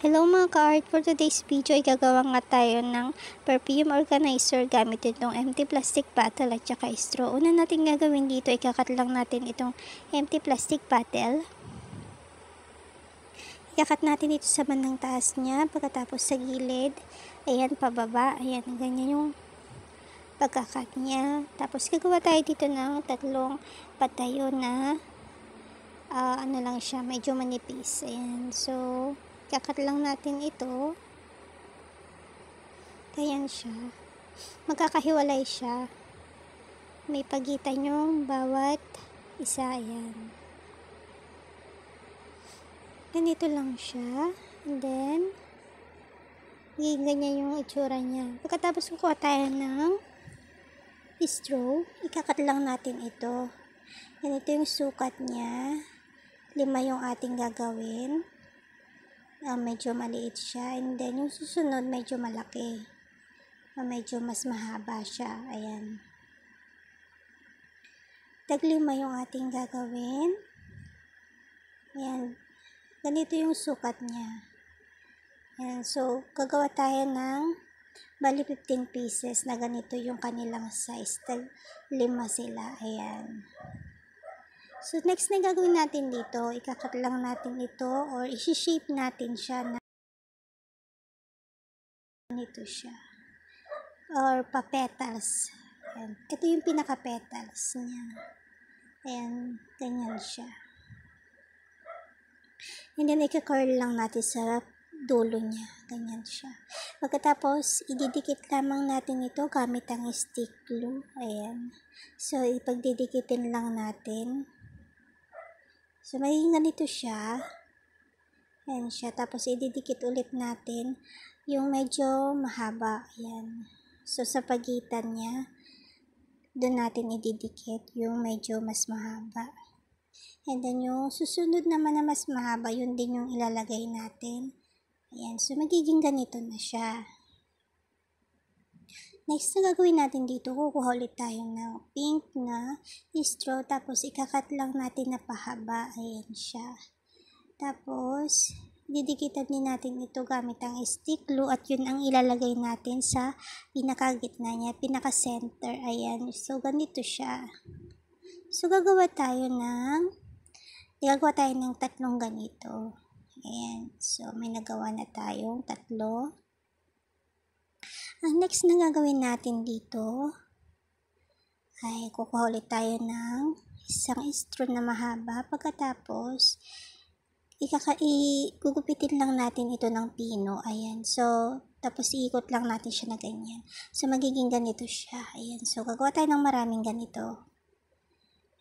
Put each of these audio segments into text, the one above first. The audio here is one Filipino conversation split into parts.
Hello mga ka-art, for today's video ay gagawa nga tayo ng perfume organizer gamit itong empty plastic bottle at saka straw. Una natin gagawin dito ay kakat lang natin itong empty plastic bottle. Ikakat natin ito sa bandang taas niya, pagkatapos sa gilid, ayan pababa, ayan ganyan yung pagkakat niya. Tapos gagawa tayo dito ng tatlong patayo na ano lang siya, medyo manipis. Ayan, so kakat lang natin ito. Ayan siya. Magkakahiwalay siya. May pagitan yung bawat isa. Ayan. Ganito lang siya. And then, ganyan yung itsura niya. Pagkatapos kukuha tayo ng straw, ikakat lang natin ito. Ganito yung sukat niya. 5 yung ating gagawin. Medyo maliit siya, and then yung susunod medyo malaki, medyo mas mahaba siya. Ayan, taglima yung ating gagawin. Ayan, ganito yung sukat niya. Ayan, so gagawa tayo ng bali 15 pieces na ganito yung kanilang size, 5 sila. Ayan. So, next na gagawin natin dito, ikakat lang natin ito or isi-shape natin siya na ganito siya. Or pa-petals. Ayan. Ito yung pinaka-petals niya. Ayan, ganyan siya. And then, ika-curl lang natin sa dulo niya. Ganyan siya. Pagkatapos, ididikit lamang natin ito gamit ang stick glue. Ayan. So, ipagdidikitin lang natin. So, magiging ganito siya. Ayan siya. Tapos, ididikit ulit natin yung medyo mahaba. Ayan. So, sa pagitan niya, doon natin ididikit yung medyo mas mahaba. And then, yung susunod naman na mas mahaba, yun din yung ilalagay natin. Ayan. So, magiging ganito na siya. Next na gagawin natin dito, kukuha ulit tayo ng pink na straw, tapos ikakat lang natin na pahaba. Ayan siya. Tapos, didikitan din natin ito gamit ang stick glue at yun ang ilalagay natin sa pinakagitna niya, pinaka-center. Ayan. So, ganito siya. So, gagawa tayo ng tatlong ganito. Ayan. So, may nagawa na tayong tatlo. Ang next na gagawin natin dito ay kukuha ulit tayo ng isang straw na mahaba. Pagkatapos, gugupitin lang natin ito ng pino. Ayan. So, tapos iikot lang natin siya na ganyan. So, magiging ganito siya. Ayan. So, gagawa tayo ng maraming ganito.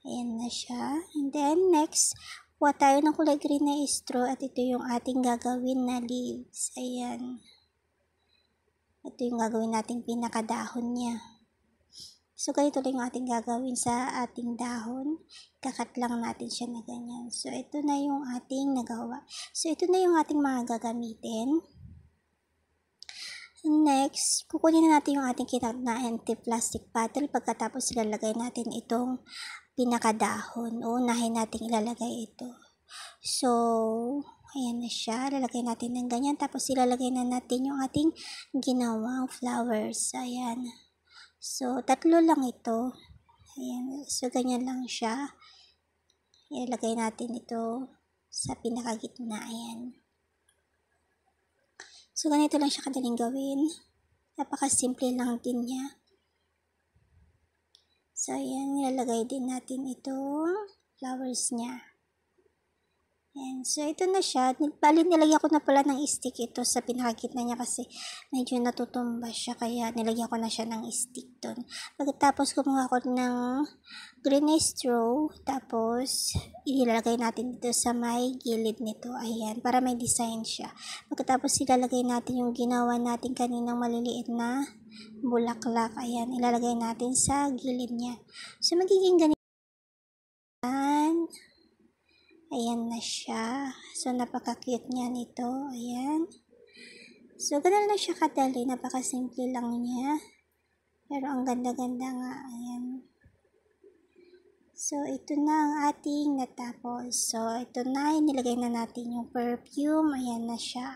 Ayan na siya. And then, next, kuha tayo ng kulay green na straw at ito yung ating gagawin na leaves. Ayan. Ito yung gagawin nating pinakadahon niya. So, ganito lang yung ating gagawin sa ating dahon. Kakat lang natin siya na ganyan. So, ito na yung ating nagawa. So, ito na yung ating mga gagamitin. Next, kukunin na natin yung ating kinat na empty plastic bottle. Pagkatapos, ilalagay natin itong pinakadahon. Unahin natin ilalagay ito. So, ayan na siya. Lalagay natin ng ganyan. Tapos, ilalagay na natin yung ating ginawang flowers. Ayan. So, tatlo lang ito. Ayan. So, ganyan lang siya. Ilalagay natin ito sa pinakagitna. Ayan. So, ganito lang siya kadaling gawin. Napaka-simple lang din niya. So, ayan. Ilalagay din natin itong flowers niya. Ayan. So, ito na siya. Bali, nilagyan ko na pala ng stick ito sa pinakagitna niya kasi medyo natutumba siya. Kaya, nilagyan ko na siya ng stick doon. Pagkatapos, kumuha ko ng green straw. Tapos, ilalagay natin dito sa may gilid nito. Ayan. Para may design siya. Pagkatapos, ilalagay natin yung ginawa natin kaninang maliliit na bulaklak. Ayan. Ilalagay natin sa gilid niya. So, magiging ganito. Ayan na siya. So, napaka-cute niya nito. Ayan. So, ganun lang siya kadali. Napaka-simple lang niya. Pero, ang ganda-ganda nga. Ayan. So, ito na ang ating natapos. So, ito na. Nilagay na natin yung perfume. Ayan na siya.